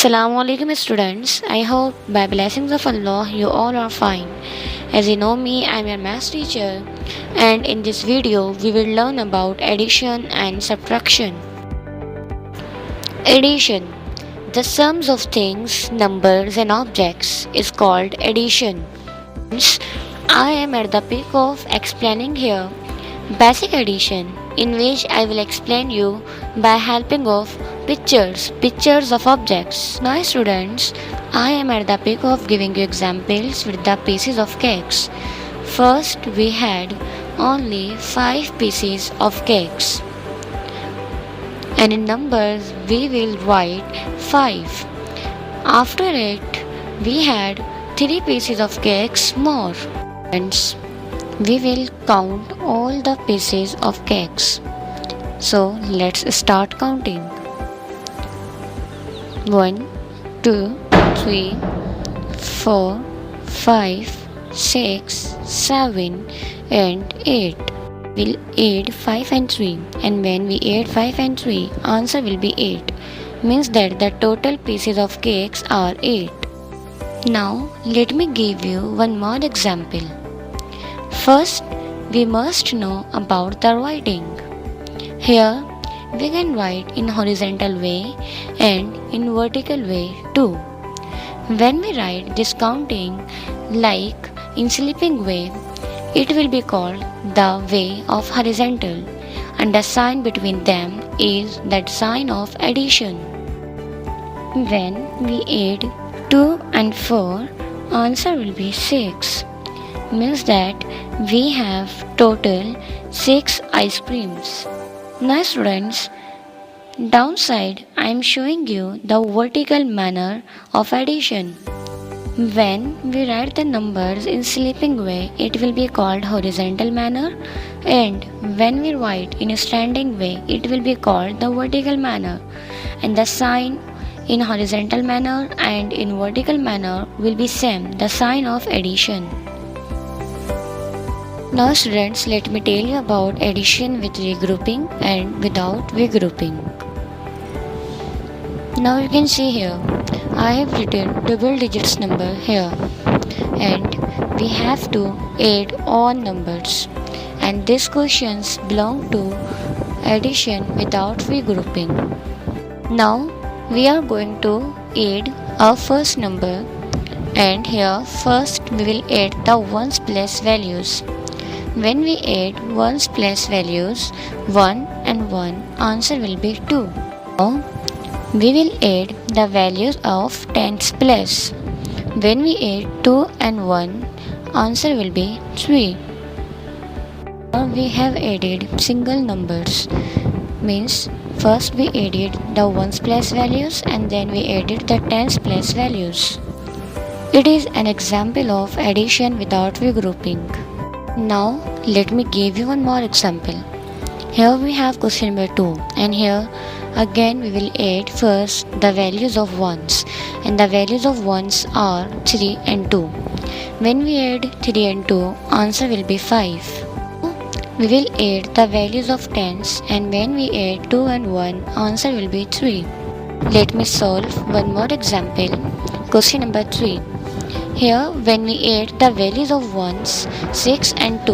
Assalamu alaikum students. I hope by blessings of Allah you all are fine. As you know me, I am your maths teacher, and in this video we will learn about addition and subtraction. Addition. The sums of things, numbers and objects is called addition. I am at the peak of explaining here basic addition, in which I will explain you by helping of pictures of objects. Now students, I am at the peak of giving you examples with the pieces of cakes. First we had only 5 pieces of cakes, and in numbers we will write 5. After it we had 3 pieces of cakes more. Friends, we will count all the pieces of cakes. So let's start counting. 1, 2, 3, 4, 5, 6, 7 and 8. We'll add 5 and 3, and when we add 5 and 3, answer will be 8. Means that the total pieces of cakes are 8. Now let me give you one more example. First, we must know about the writing. Here, we can write in horizontal way and in vertical way too. When we write this counting like in sleeping way, it will be called the way of horizontal, and the sign between them is that sign of addition. When we add 2 and 4, answer will be 6. Means that we have total 6 ice creams. Now students, downside I am showing you the vertical manner of addition. When we write the numbers in sleeping way, it will be called horizontal manner, and when we write in a standing way, it will be called the vertical manner, and the sign in horizontal manner and in vertical manner will be same, the sign of addition. Now students, let me tell you about addition with regrouping and without regrouping. Now you can see here, I have written double digits number here, and we have to add all numbers, and these questions belong to addition without regrouping. Now we are going to add our first number, and here first we will add the ones place values. When we add ones place values 1 and 1, answer will be 2. Now we will add the values of tens place. When we add 2 and 1, answer will be 3. Now we have added single numbers. Means first we added the ones place values and then we added the tens place values. It is an example of addition without regrouping. Now let me give you one more example. Here we have question number 2, and here again we will add first the values of ones, and the values of ones are 3 and 2. When we add 3 and 2, answer will be 5. We will add the values of tens, and when we add 2 and 1, answer will be 3. Let me solve one more example. Question number 3. Here when we add the values of ones 6 and 2,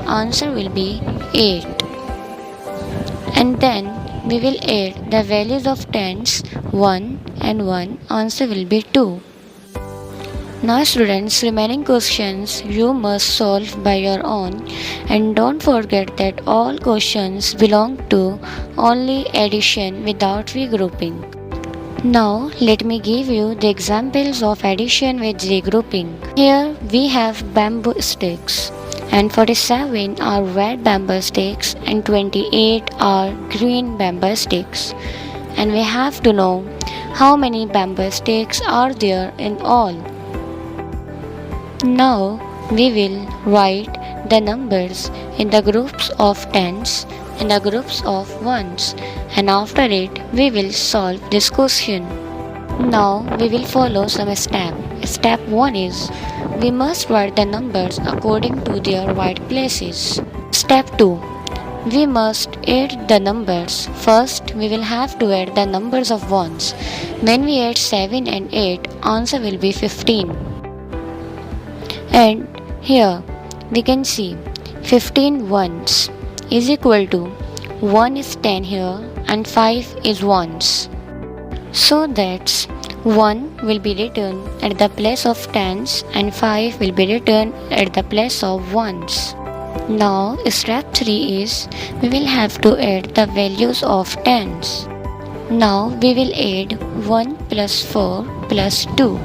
answer will be 8. And then we will add the values of tens 1 and 1, answer will be 2. Now students, remaining questions you must solve by your own, and don't forget that all questions belong to only addition without regrouping. Now let me give you the examples of addition with regrouping. Here we have bamboo sticks, and 47 are red bamboo sticks and 28 are green bamboo sticks, and we have to know how many bamboo sticks are there in all. Now we will write the numbers in the groups of tens and the groups of ones, and after it we will solve this question. Now we will follow some steps. Step 1 is we must write the numbers according to their right places. Step 2, we must add the numbers. First, we will have to add the numbers of ones. When we add 7 and 8, answer will be 15. And here we can see 15 ones is equal to 1 is 10 here and 5 is ones. So that's 1 will be written at the place of tens and 5 will be written at the place of ones. Now step 3 is we will have to add the values of tens. Now we will add 1 plus 4 plus 2.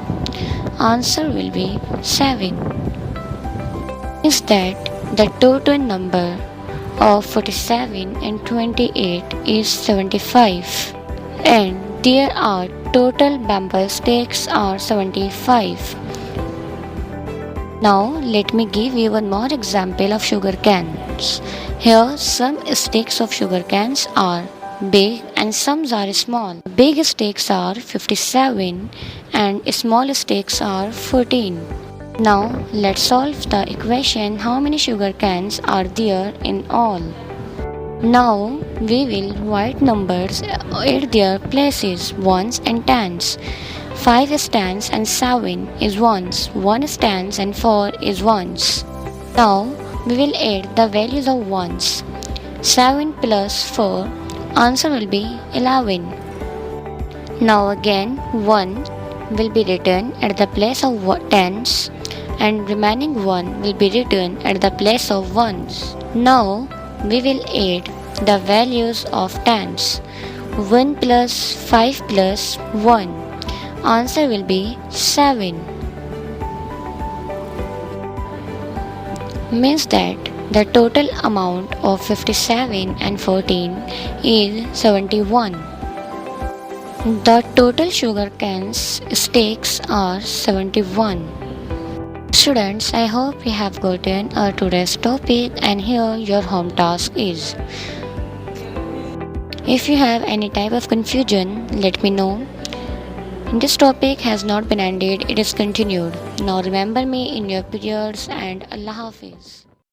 Answer will be 7. Is that the total number of 47 and 28 is 75 and there are total bamboo sticks are 75. Now let me give you one more example of sugar cans. Here some sticks of sugar cans are big and some are small. Big sticks are 57 and small sticks are 14. Now let's solve the equation how many sugar cans are there in all. Now we will write numbers at their places, ones and tens. 5 is tens and 7 is ones. 1 is tens and 4 is ones. Now we will add the values of ones. 7 plus 4, answer will be 11. Now again 1 will be written at the place of tens and remaining 1 will be written at the place of ones. Now we will add the values of tens. 1 plus 5 plus 1. Answer will be 7. Means that the total amount of 57 and 14 is 71. The total sugar cans sticks are 71. Students, I hope you have gotten today's topic and here your home task is. If you have any type of confusion, let me know. This topic has not been ended, it is continued. Now remember me in your periods and Allah Hafiz.